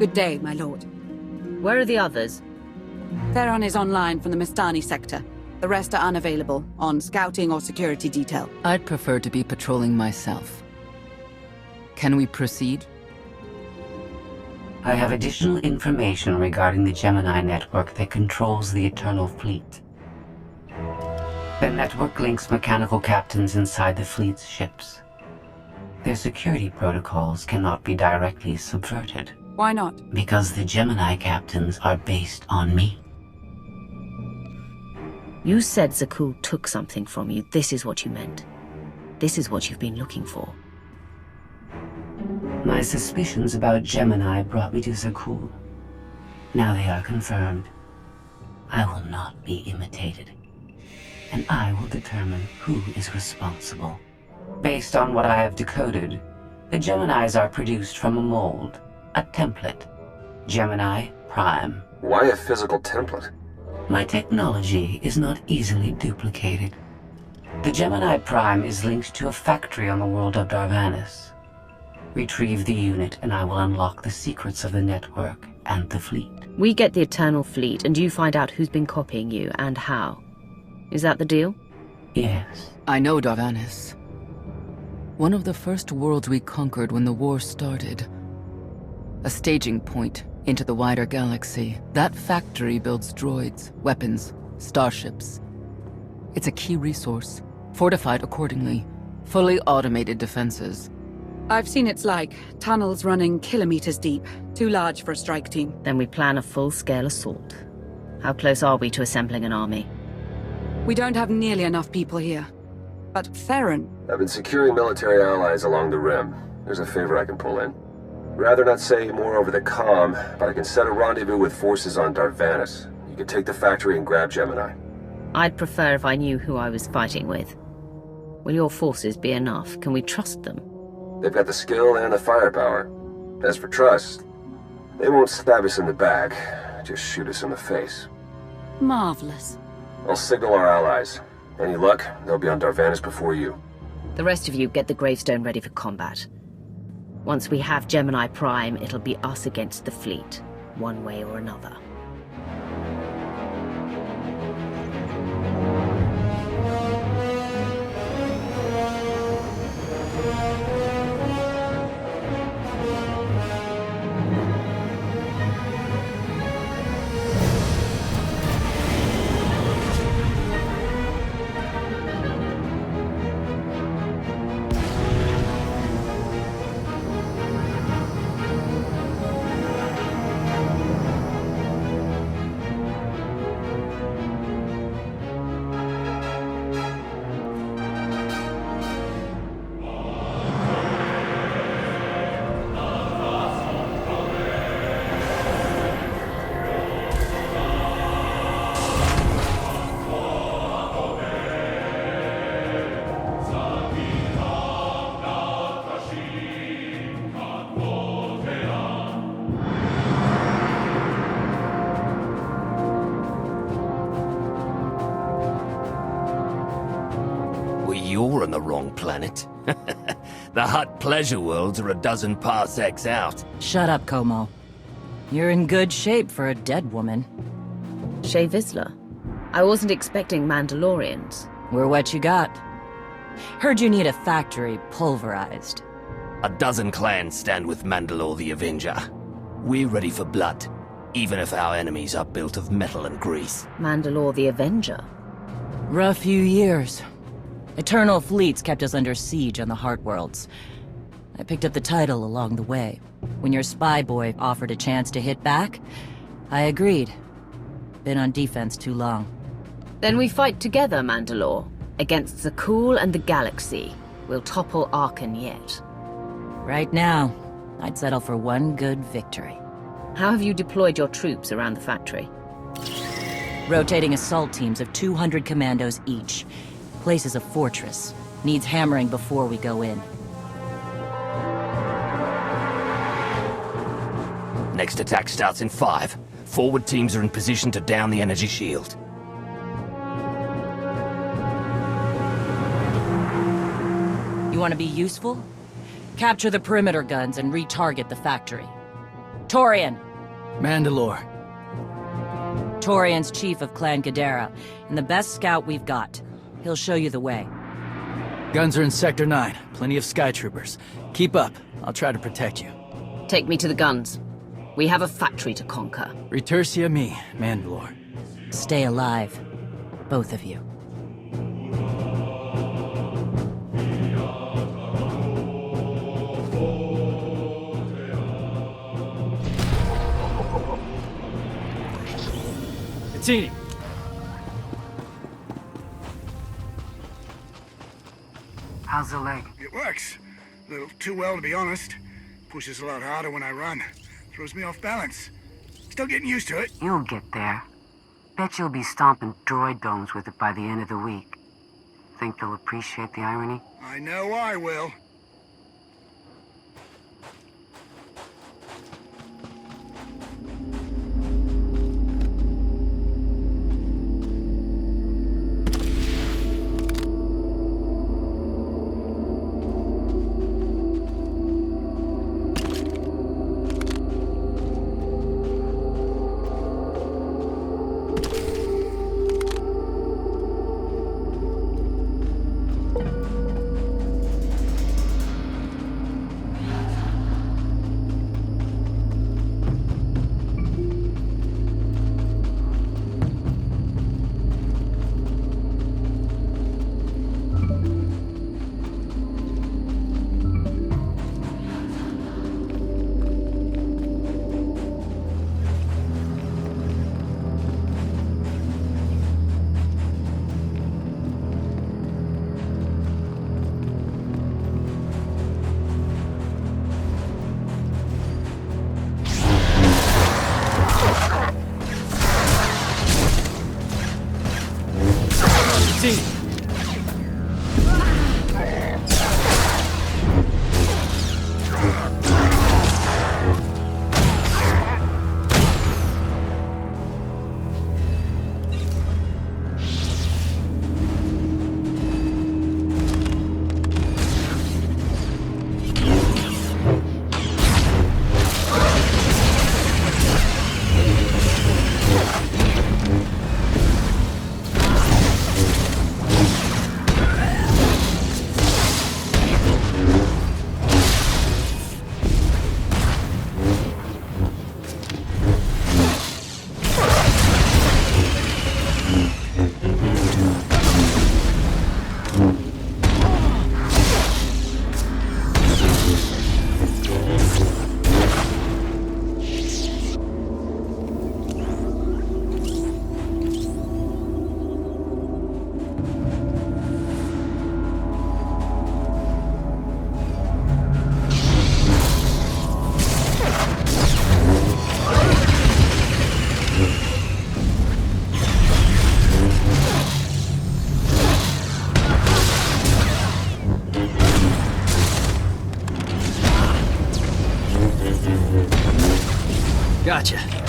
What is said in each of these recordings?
Good day, my lord. Where are the others? Theron is online from the Mistani sector. The rest are unavailable, on scouting or security detail. I'd prefer to be patrolling myself. Can we proceed? I have additional information regarding the Gemini network that controls the Eternal Fleet. The network links mechanical captains inside the fleet's ships. Their security protocols cannot be directly subverted. Why not? Because the Gemini captains are based on me. You said Zakul took something from you. This is what you meant. This is what you've been looking for. My suspicions about Gemini brought me to Zakul. Now they are confirmed. I will not be imitated. And I will determine who is responsible. Based on what I have decoded, the Geminis are produced from a mold, a template. Gemini Prime. Why a physical template? My technology is not easily duplicated. The Gemini Prime is linked to a factory on the world of Darvanis. Retrieve the unit and I will unlock the secrets of the network and the fleet. We get the Eternal Fleet and you find out who's been copying you and how. Is that the deal? Yes. I know Darvanis. One of the first worlds we conquered when the war started. A staging point into the wider galaxy. That factory builds droids, weapons, starships. It's a key resource, fortified accordingly. Fully automated defenses. I've seen it's like tunnels running kilometers deep. Too large for a strike team. Then we plan a full-scale assault. How close are we to assembling an army? We don't have nearly enough people here. But Theron... I've been securing military allies along the rim. There's a favor I can pull in. Rather not say more over the comm, but I can set a rendezvous with forces on Darvanis. You can take the factory and grab Gemini. I'd prefer if I knew who I was fighting with. Will your forces be enough? Can we trust them? They've got the skill and the firepower. As for trust, they won't stab us in the back, just shoot us in the face. Marvelous. I'll signal our allies. Any luck, they'll be on Darvanis before you. The rest of you get the gravestone ready for combat. Once we have Gemini Prime, it'll be us against the fleet, one way or another. You're on the wrong planet. The Hutt pleasure worlds are a dozen parsecs out. Shut up, Como. You're in good shape for a dead woman. Shay Vizsla. I wasn't expecting Mandalorians. We're what you got. Heard you need a factory pulverized. A dozen clans stand with Mandalore the Avenger. We're ready for blood, even if our enemies are built of metal and grease. Mandalore the Avenger? Rough few years. Eternal fleets kept us under siege on the Heart Worlds. I picked up the title along the way. When your spy boy offered a chance to hit back, I agreed. Been on defense too long. Then we fight together, Mandalore. Against Zakul and the galaxy. We'll topple Arkan yet. Right now, I'd settle for one good victory. How have you deployed your troops around the factory? Rotating assault teams of 200 commandos each. Place is a fortress. Needs hammering before we go in. Next attack starts in 5. Forward teams are in position to down the energy shield. You want to be useful? Capture the perimeter guns and retarget the factory. Torian. Mandalore. Torian's chief of Clan Ghidorah, and the best scout we've got. He'll show you the way. Guns are in Sector 9. Plenty of Sky Troopers. Keep up. I'll try to protect you. Take me to the guns. We have a factory to conquer. Retursia me, Mandalore. Stay alive, both of you. Tini. How's the leg? It works. A little too well, to be honest. Pushes a lot harder when I run. Throws me off balance. Still getting used to it. You'll get there. Bet you'll be stomping droid domes with it by the end of the week. Think you'll appreciate the irony? I know I will. Gotcha.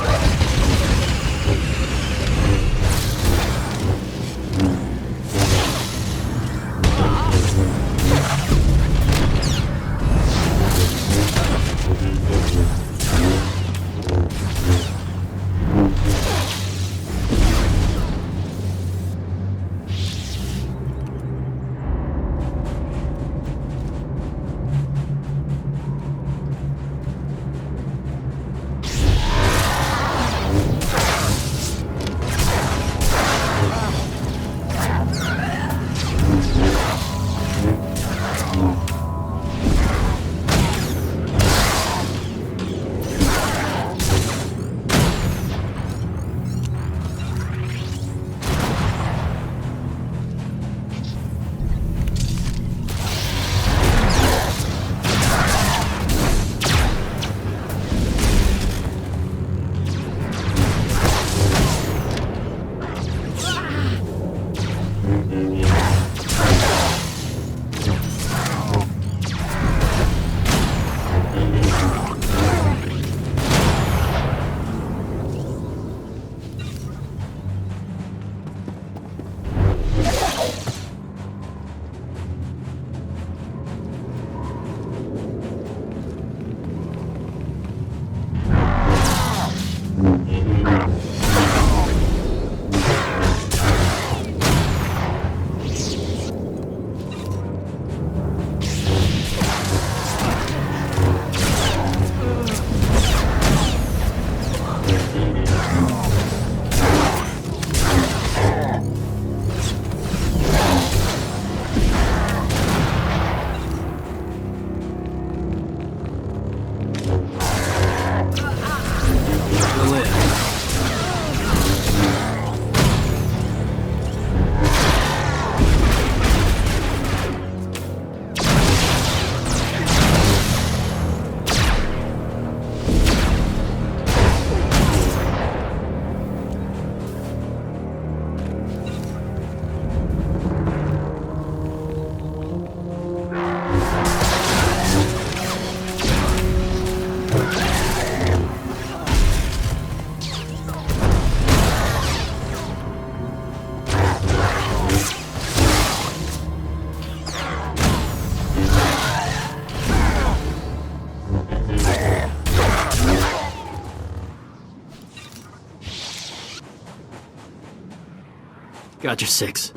Got your 6.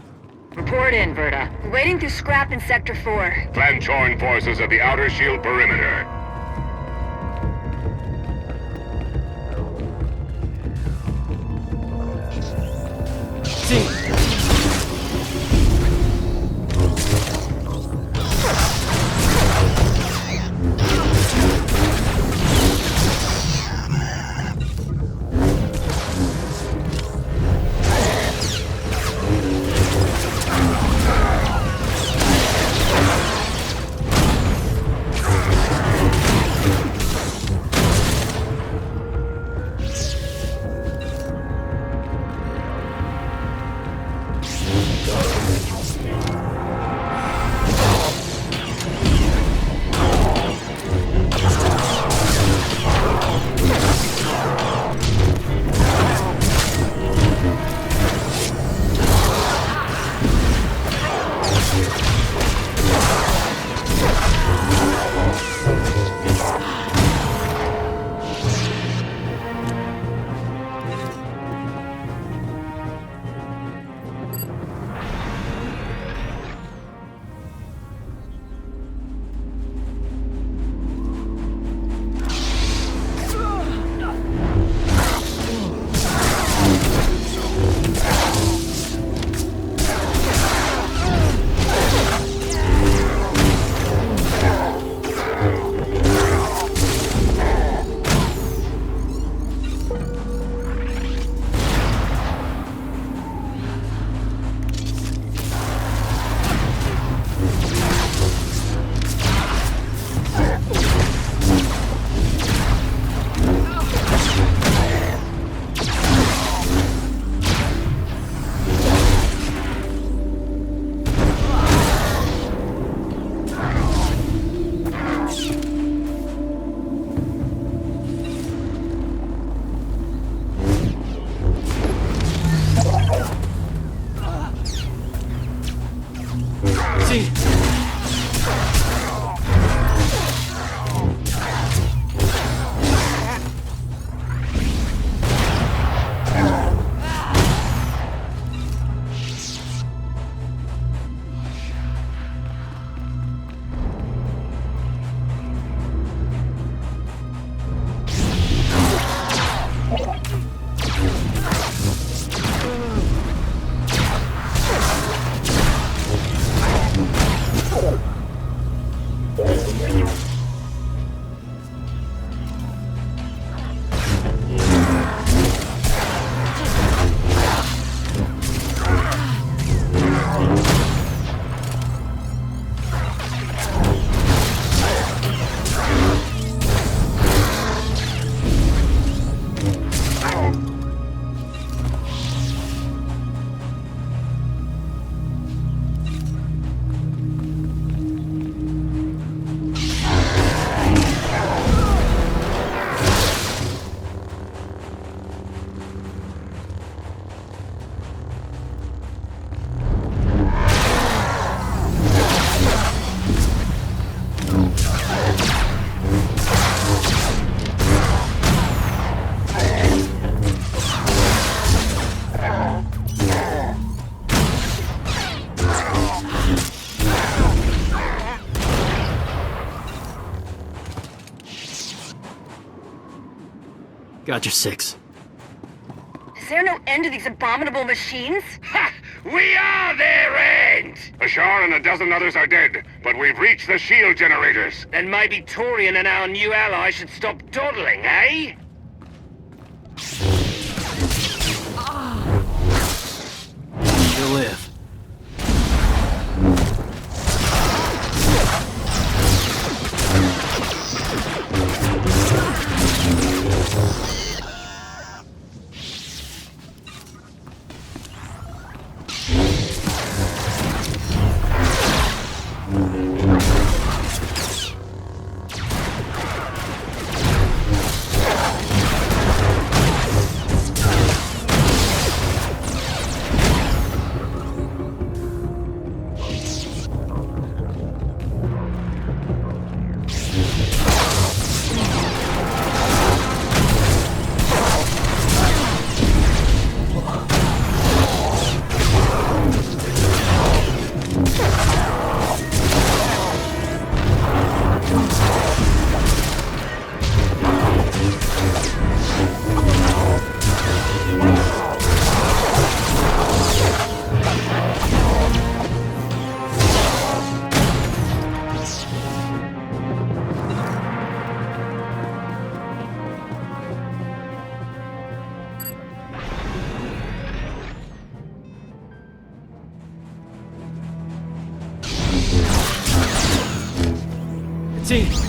Report in, Verta. We're waiting through scrap in Sector 4. Plan-torn forces at the outer shield perimeter. Got your 6. Is there no end to these abominable machines? Ha! We are their end! Ashar and a dozen others are dead, but we've reached the shield generators. Then maybe Torian and our new ally should stop dawdling, eh? You'll live. See.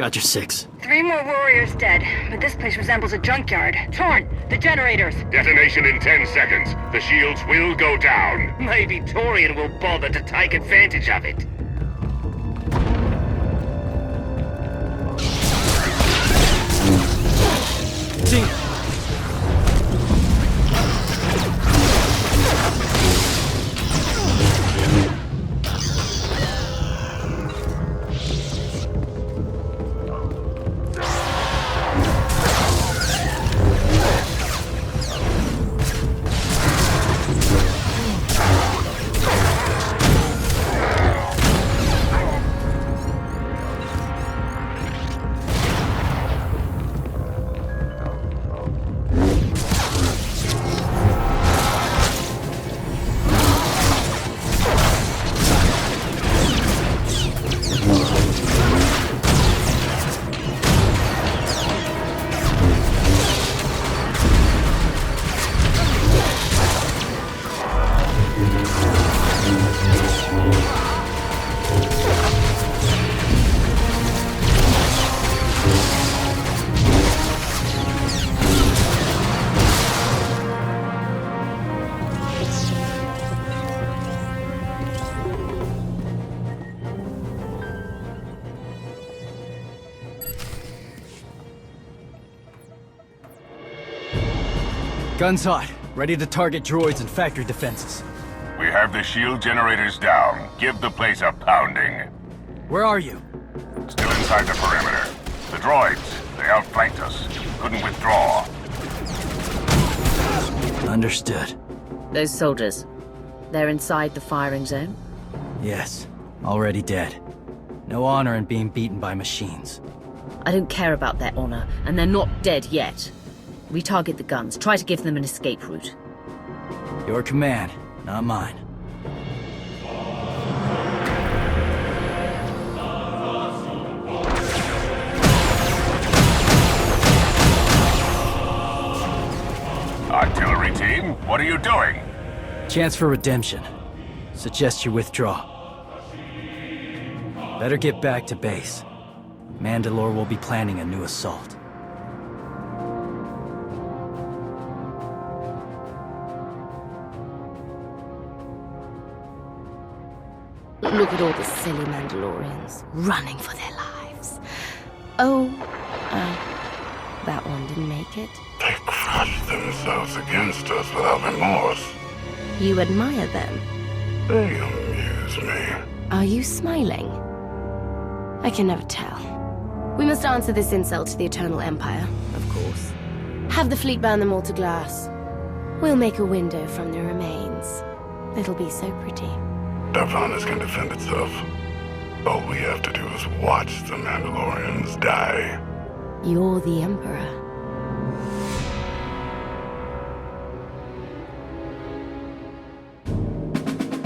Got your 6. 3 more warriors dead, but this place resembles a junkyard. Torn, the generators. Detonation in 10 seconds. The shields will go down. Maybe Torian will bother to take advantage of it. See. Guns hot. Ready to target droids and factory defenses. We have the shield generators down. Give the place a pounding. Where are you? Still inside the perimeter. The droids, they outflanked us. Couldn't withdraw. Understood. Those soldiers, they're inside the firing zone? Yes, already dead. No honor in being beaten by machines. I don't care about their honor, and they're not dead yet. We target the guns, try to give them an escape route. Your command, not mine. Artillery team, what are you doing? Chance for redemption. Suggest you withdraw. Better get back to base. Mandalore will be planning a new assault. Look at all the silly Mandalorians running for their lives. Oh, that one didn't make it. They crushed themselves against us without remorse. You admire them. They amuse me. Are you smiling? I can never tell. We must answer this insult to the Eternal Empire, of course. Have the fleet burn them all to glass. We'll make a window from their remains. It'll be so pretty. Darvanis can defend itself. All we have to do is watch the Mandalorians die. You're the Emperor.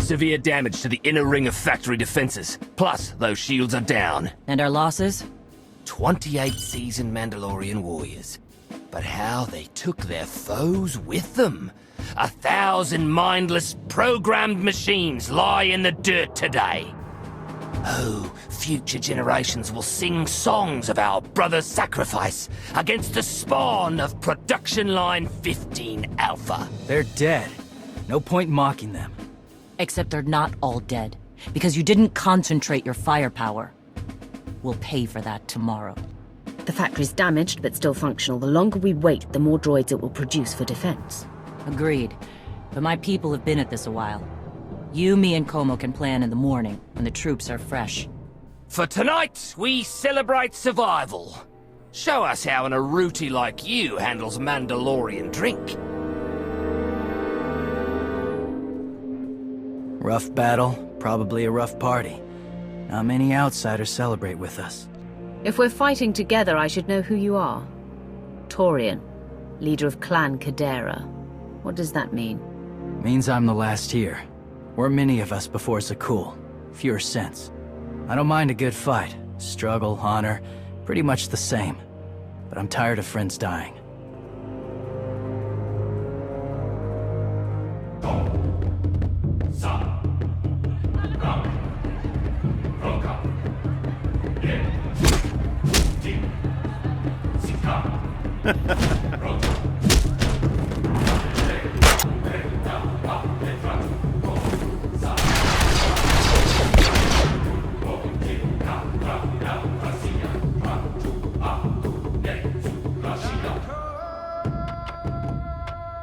Severe damage to the inner ring of factory defenses. Plus, those shields are down. And our losses? 28 seasoned Mandalorian warriors. But how they took their foes with them. 1,000 mindless, programmed machines lie in the dirt today. Oh, future generations will sing songs of our brother's sacrifice against the spawn of Production Line 15 Alpha. They're dead. No point mocking them. Except they're not all dead, because you didn't concentrate your firepower. We'll pay for that tomorrow. The factory's damaged, but still functional. The longer we wait, the more droids it will produce for defense. Agreed. But my people have been at this a while. You, me, and Como can plan in the morning, when the troops are fresh. For tonight, we celebrate survival. Show us how an Aruti like you handles Mandalorian drink. Rough battle, probably a rough party. Not many outsiders celebrate with us. If we're fighting together, I should know who you are. Taurian, leader of Clan Kadera. What does that mean? Means I'm the last here. Weren't many of us before Zakul. Fewer since. I don't mind a good fight. Struggle, honor, pretty much the same. But I'm tired of friends dying.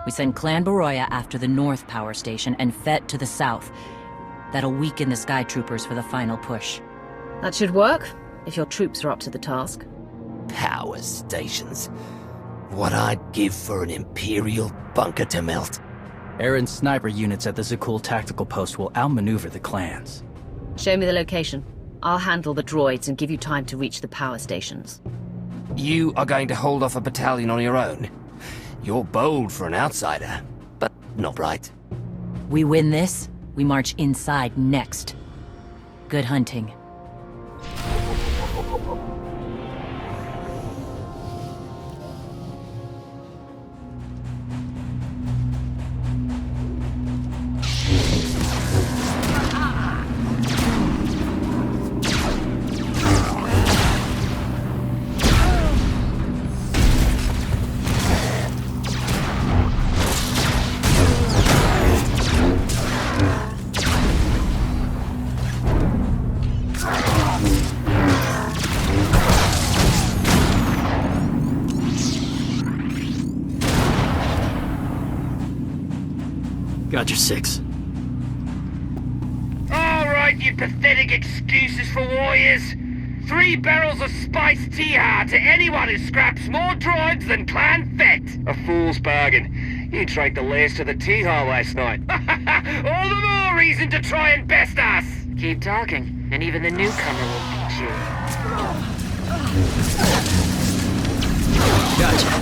We send Clan Baroya after the North Power Station and Fett to the south. That'll weaken the Sky Troopers for the final push. That should work, if your troops are up to the task. Power stations. What I'd give for an Imperial bunker to melt. Aaron's sniper units at the Zakul tactical post will outmaneuver the clans. Show me the location. I'll handle the droids and give you time to reach the power stations. You are going to hold off a battalion on your own. You're bold for an outsider, but not right. We win this, we march inside next. Good hunting. Roger, 6. All right, you pathetic excuses for warriors. 3 barrels of spiced Tiha to anyone who scraps more droids than Clan Fett. A fool's bargain. You drank the last of the Tiha last night. All the more reason to try and best us. Keep talking, and even the newcomer will beat you. Gotcha.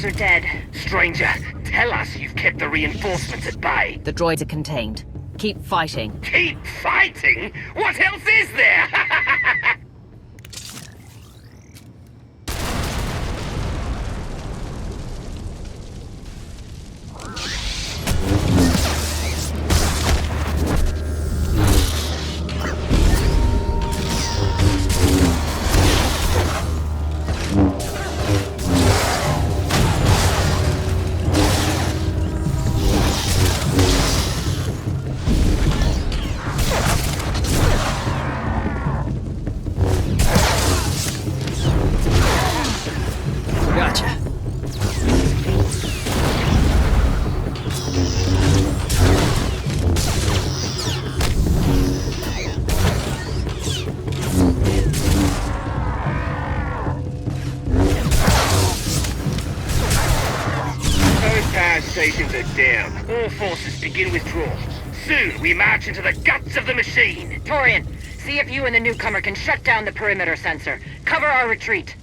Are dead. Stranger, tell us you've kept the reinforcements at bay. The droids are contained. Keep fighting. Keep fighting? What else is there? Stations are down. All forces begin withdrawal. Soon we march into the guts of the machine. Torian, see if you and the newcomer can shut down the perimeter sensor. Cover our retreat.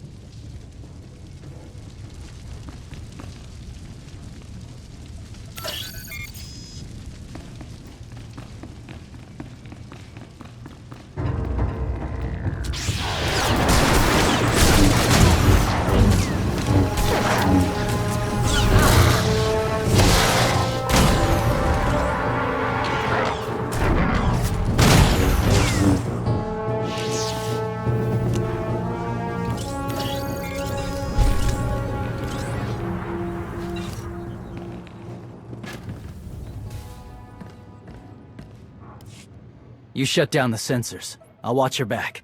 You shut down the sensors. I'll watch your back.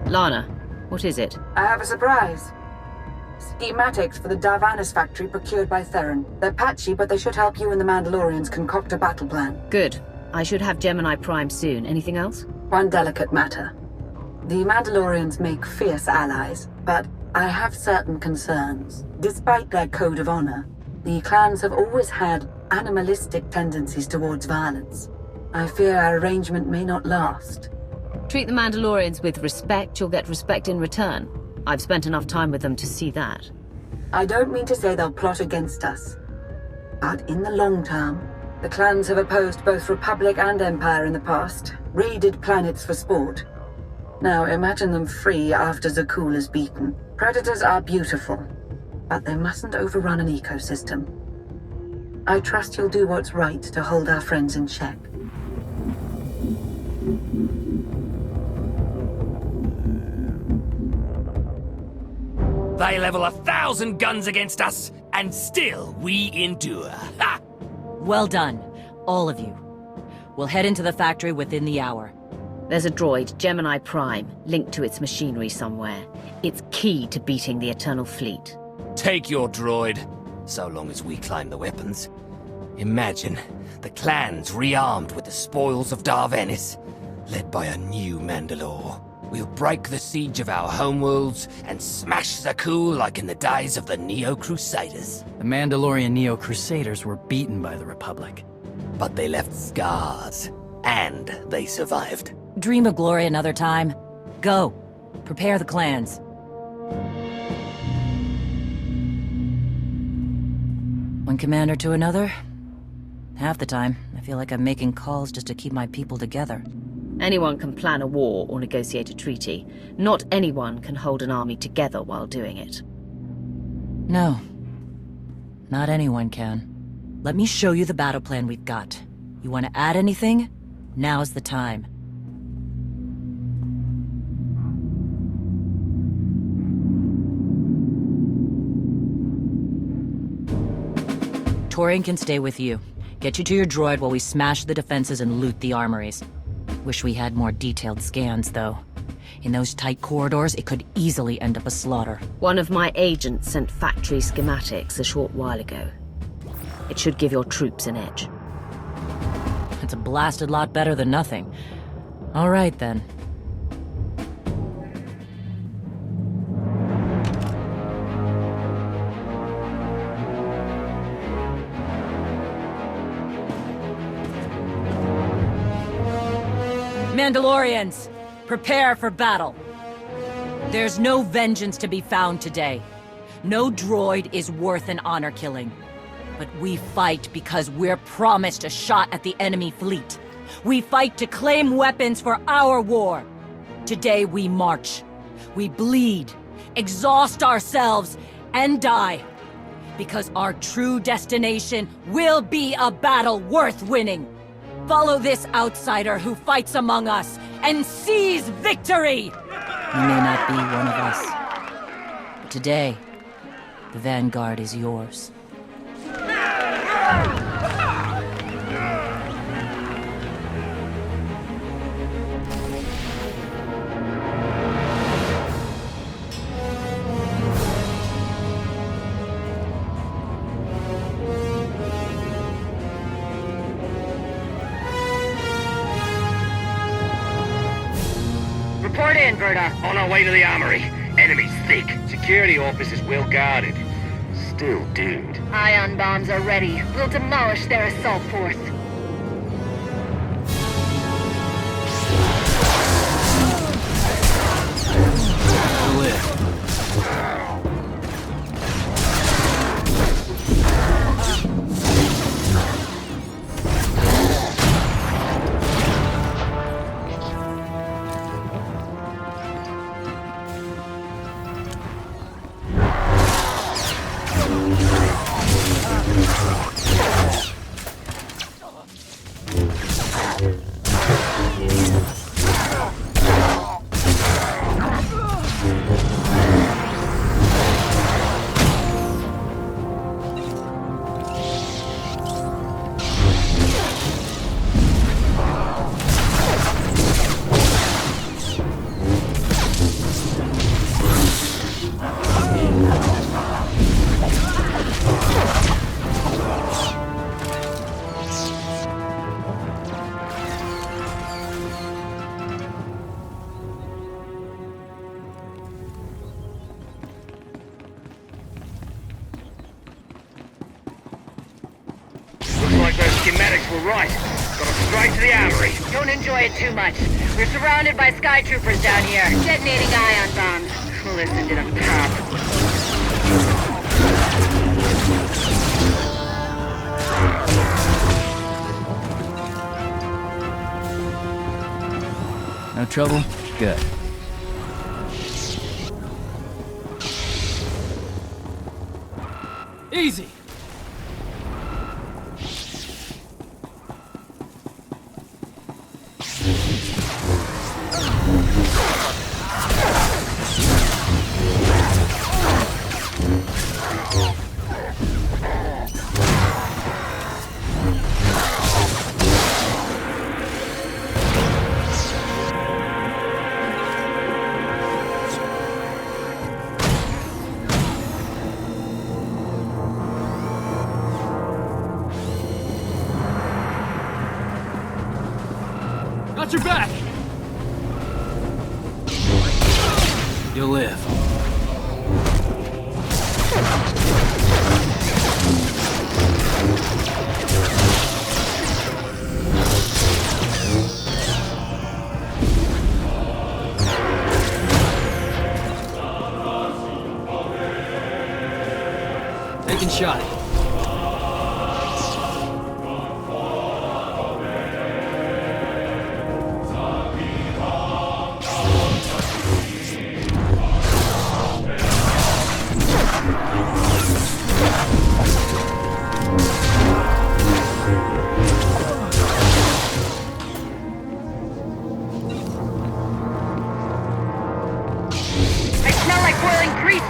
Lana, what is it? I have a surprise. Schematics for the Darvanis factory procured by Theron. They're patchy, but they should help you and the Mandalorians concoct a battle plan. Good. I should have Gemini Prime soon. Anything else? One delicate matter. The Mandalorians make fierce allies, but I have certain concerns. Despite their code of honor, the clans have always had animalistic tendencies towards violence. I fear our arrangement may not last. Treat the Mandalorians with respect, you'll get respect in return. I've spent enough time with them to see that. I don't mean to say they'll plot against us, but in the long term, the clans have opposed both Republic and Empire in the past, raided planets for sport. Now imagine them free after Zakul is beaten. Predators are beautiful, but they mustn't overrun an ecosystem. I trust you'll do what's right to hold our friends in check. They level 1,000 guns against us, and still we endure. Ha! Well done, all of you. We'll head into the factory within the hour. There's a droid, Gemini Prime, linked to its machinery somewhere. It's key to beating the Eternal Fleet. Take your droid, so long as we climb the weapons. Imagine the clans rearmed with the spoils of Darvanis, led by a new Mandalore. We'll break the siege of our homeworlds and smash Zakul like in the days of the Neo-Crusaders. The Mandalorian Neo-Crusaders were beaten by the Republic. But they left scars, and they survived. Dream of glory another time. Go. Prepare the clans. One commander to another. Half the time, I feel like I'm making calls just to keep my people together. Anyone can plan a war or negotiate a treaty. Not anyone can hold an army together while doing it. No. Not anyone can. Let me show you the battle plan we've got. You want to add anything? Now's the time. Torian can stay with you. Get you to your droid while we smash the defenses and loot the armories. Wish we had more detailed scans, though. In those tight corridors, it could easily end up a slaughter. One of my agents sent factory schematics a short while ago. It should give your troops an edge. It's a blasted lot better than nothing. All right, then. Mandalorians, prepare for battle. There's no vengeance to be found today. No droid is worth an honor killing. But we fight because we're promised a shot at the enemy fleet. We fight to claim weapons for our war. Today we march. We bleed, exhaust ourselves, and die. Because our true destination will be a battle worth winning. Follow this outsider who fights among us and seize victory! You may not be one of us. But today, the Vanguard is yours. Report in, Verta. On our way to the armory. Enemies thick. Security officers well guarded. Still doomed. Ion bombs are ready. We'll demolish their assault force. medics were right. Got us straight to the armory. Don't enjoy it too much. We're surrounded by sky troopers down here. Detonating ion bombs. Coolest ended up top. No trouble? Good. Easy! Got your back! You'll live. Taking shot.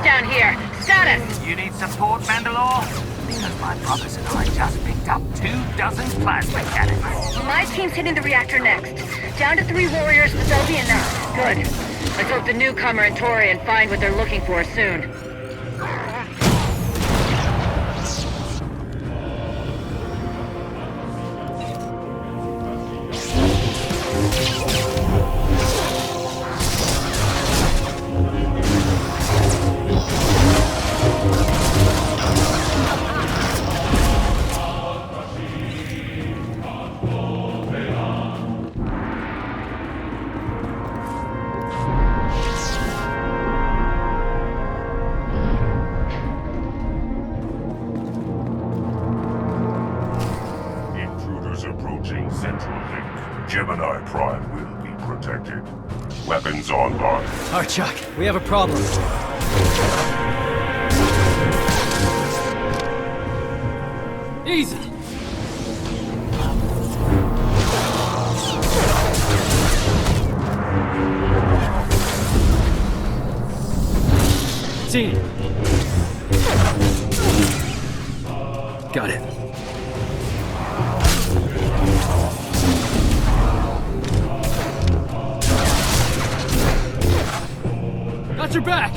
Down here. Status! You need support, Mandalore? Because my brothers and I just picked up 24 plasma cannons. My team's hitting the reactor next. Down to 3 warriors, but they'll be enough. Good. Let's hope the newcomer and Torian find what they're looking for soon. Approaching Central Link. Gemini Prime will be protected. Weapons online. Alright, Chuck, we have a problem. Easy! Team! Got it. Got your back!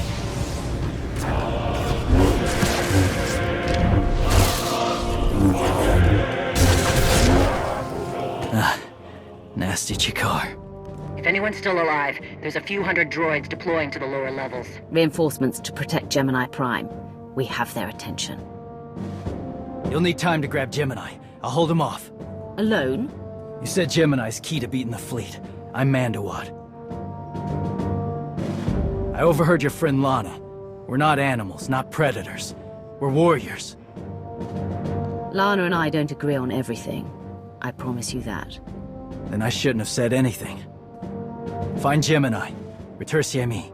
Nasty Chikar. If anyone's still alive, there's a few hundred droids deploying to the lower levels. Reinforcements to protect Gemini Prime. We have their attention. You'll need time to grab Gemini. I'll hold him off. Alone? You said Gemini's key to beating the fleet. I'm Mandawad. I overheard your friend Lana. We're not animals, not predators. We're warriors. Lana and I don't agree on everything. I promise you that. Then I shouldn't have said anything. Find Gemini. Retursier me.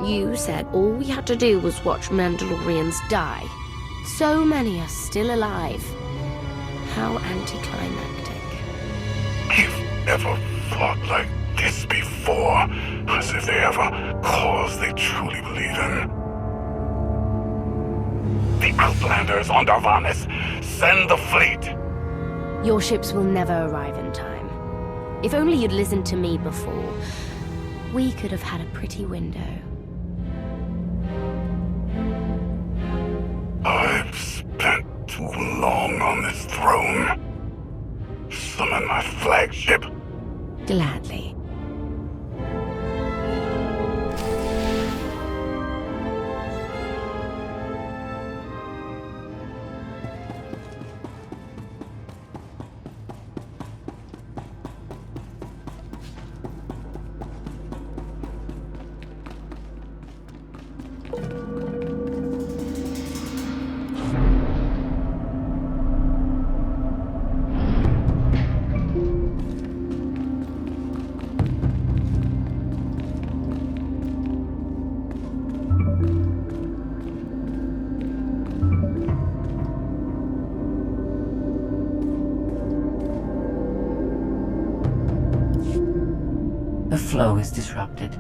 You said all we had to do was watch Mandalorians die. So many are still alive. How anticlimactic. I've never fought like this before. As if they have a cause they truly believe in. The Outlanders on Darvanis. Send the fleet. Your ships will never arrive in time. If only you'd listened to me before, we could have had a pretty window. I've spent too long on this throne. Summon my flagship. Gladly. The flow is disrupted.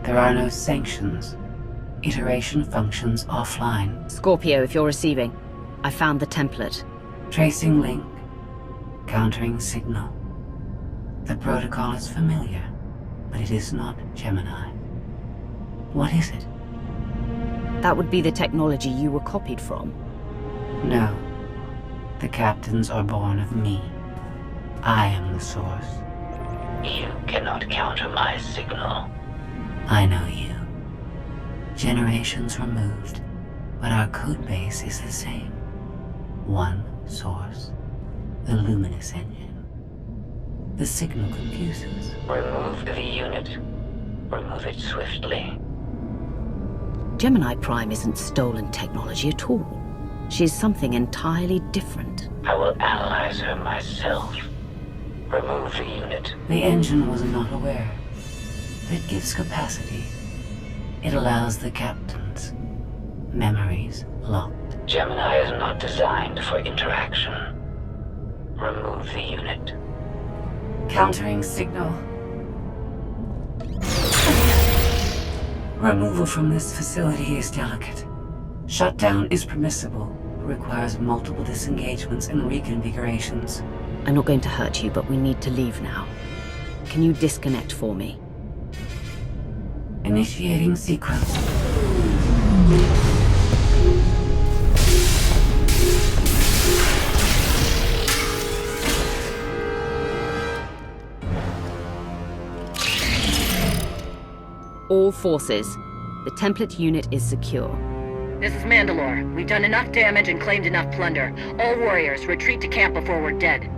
There are no sanctions. Iteration functions offline. Scorpio, if you're receiving, I found the template. Tracing link. Countering signal. The protocol is familiar, but it is not Gemini. What is it? That would be the technology you were copied from. No. The captains are born of me. I am the source. You cannot counter my signal. I know you. Generations removed, but our codebase is the same. One source. The luminous engine. The signal confuses. Remove the unit. Remove it swiftly. Gemini Prime isn't stolen technology at all. She's something entirely different. I will analyze her myself. Remove the unit. The engine was not aware. It gives capacity. It allows the captains. Memories locked. Gemini is not designed for interaction. Remove the unit. Countering signal. Removal from this facility is delicate. Shutdown is permissible, requires multiple disengagements and reconfigurations. I'm not going to hurt you, but we need to leave now. Can you disconnect for me? Initiating sequence. All forces. The template unit is secure. This is Mandalore. We've done enough damage and claimed enough plunder. All warriors, retreat to camp before we're dead.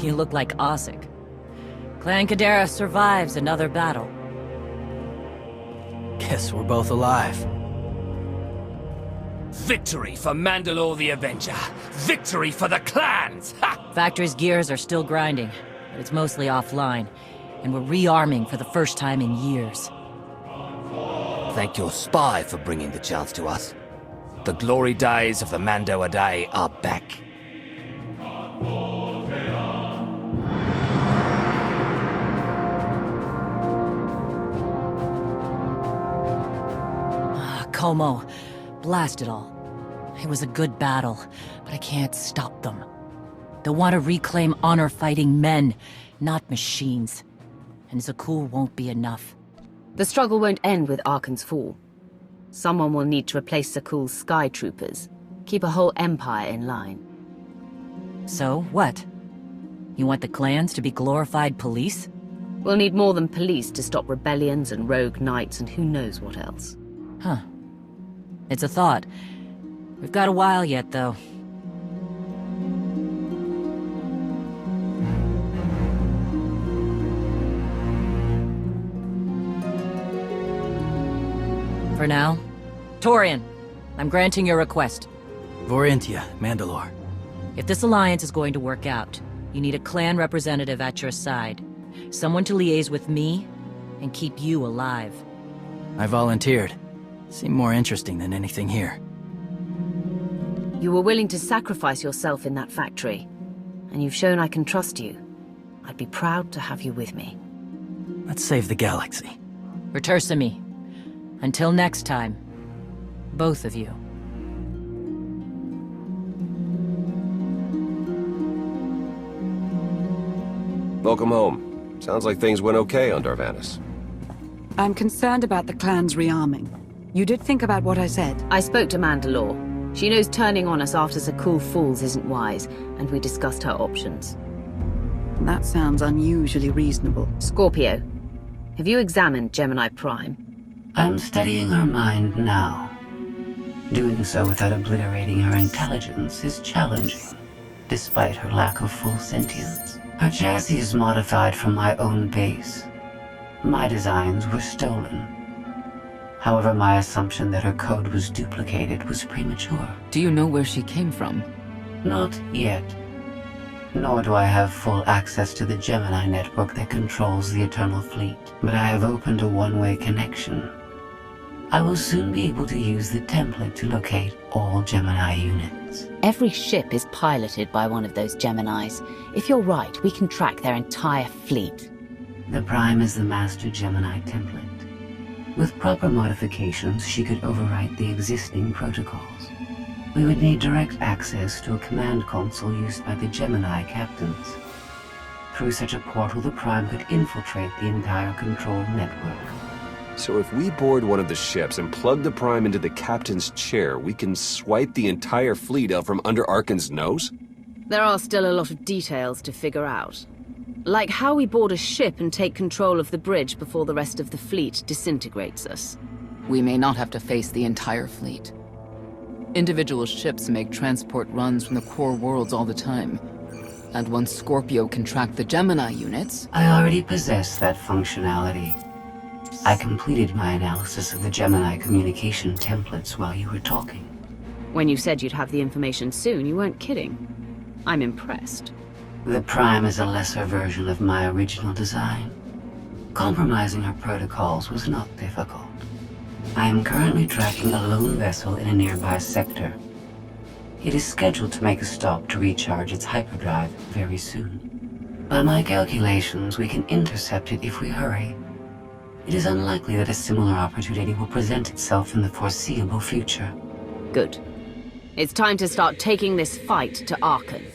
You look like Osik. Clan Kadera survives another battle. Guess we're both alive. Victory for Mandalore the Avenger! Victory for the clans! Ha! Factory's gears are still grinding, but it's mostly offline, and we're rearming for the first time in years. Thank your spy for bringing the chance to us. The glory days of the Mando a Day are back. Como. Blast it all. It was a good battle, but I can't stop them. They want to reclaim honor-fighting men, not machines. And Zakul won't be enough. The struggle won't end with Arkan's fall. Someone will need to replace Zakul's sky troopers. Keep a whole empire in line. So, what? You want the clans to be glorified police? We'll need more than police to stop rebellions and rogue knights and who knows what else. Huh. It's a thought. We've got a while yet, though. For now, Torian, I'm granting your request. Vorintia, Mandalore. If this alliance is going to work out, you need a clan representative at your side. Someone to liaise with me and keep you alive. I volunteered. Seemed more interesting than anything here. You were willing to sacrifice yourself in that factory, and you've shown I can trust you. I'd be proud to have you with me. Let's save the galaxy. Return to me. Until next time, both of you. Welcome home. Sounds like things went okay on Darvanis. I'm concerned about the clan's rearming. You did think about what I said? I spoke to Mandalore. She knows turning on us after Sakul falls isn't wise, and we discussed her options. That sounds unusually reasonable. Scorpio, have you examined Gemini Prime? I'm studying her mind now. Doing so without obliterating her intelligence is challenging, despite her lack of full sentience. Her chassis is modified from my own base. My designs were stolen. However, my assumption that her code was duplicated was premature. Do you know where she came from? Not yet. Nor do I have full access to the Gemini network that controls the Eternal Fleet. But I have opened a one-way connection. I will soon be able to use the template to locate all Gemini units. Every ship is piloted by one of those Geminis. If you're right, we can track their entire fleet. The Prime is the master Gemini template. With proper modifications, she could overwrite the existing protocols. We would need direct access to a command console used by the Gemini captains. Through such a portal, the Prime could infiltrate the entire control network. So if we board one of the ships and plug the Prime into the captain's chair, we can swipe the entire fleet out from under Arkan's nose? There are still a lot of details to figure out. Like how we board a ship and take control of the bridge before the rest of the fleet disintegrates us. We may not have to face the entire fleet. Individual ships make transport runs from the core worlds all the time. And once Scorpio can track the Gemini units... I already possess that functionality. I completed my analysis of the Gemini communication templates while you were talking. When you said you'd have the information soon, you weren't kidding. I'm impressed. The Prime is a lesser version of my original design. Compromising her protocols was not difficult. I am currently tracking a lone vessel in a nearby sector. It is scheduled to make a stop to recharge its hyperdrive very soon. By my calculations, we can intercept it if we hurry. It is unlikely that a similar opportunity will present itself in the foreseeable future. Good. It's time to start taking this fight to Arkan.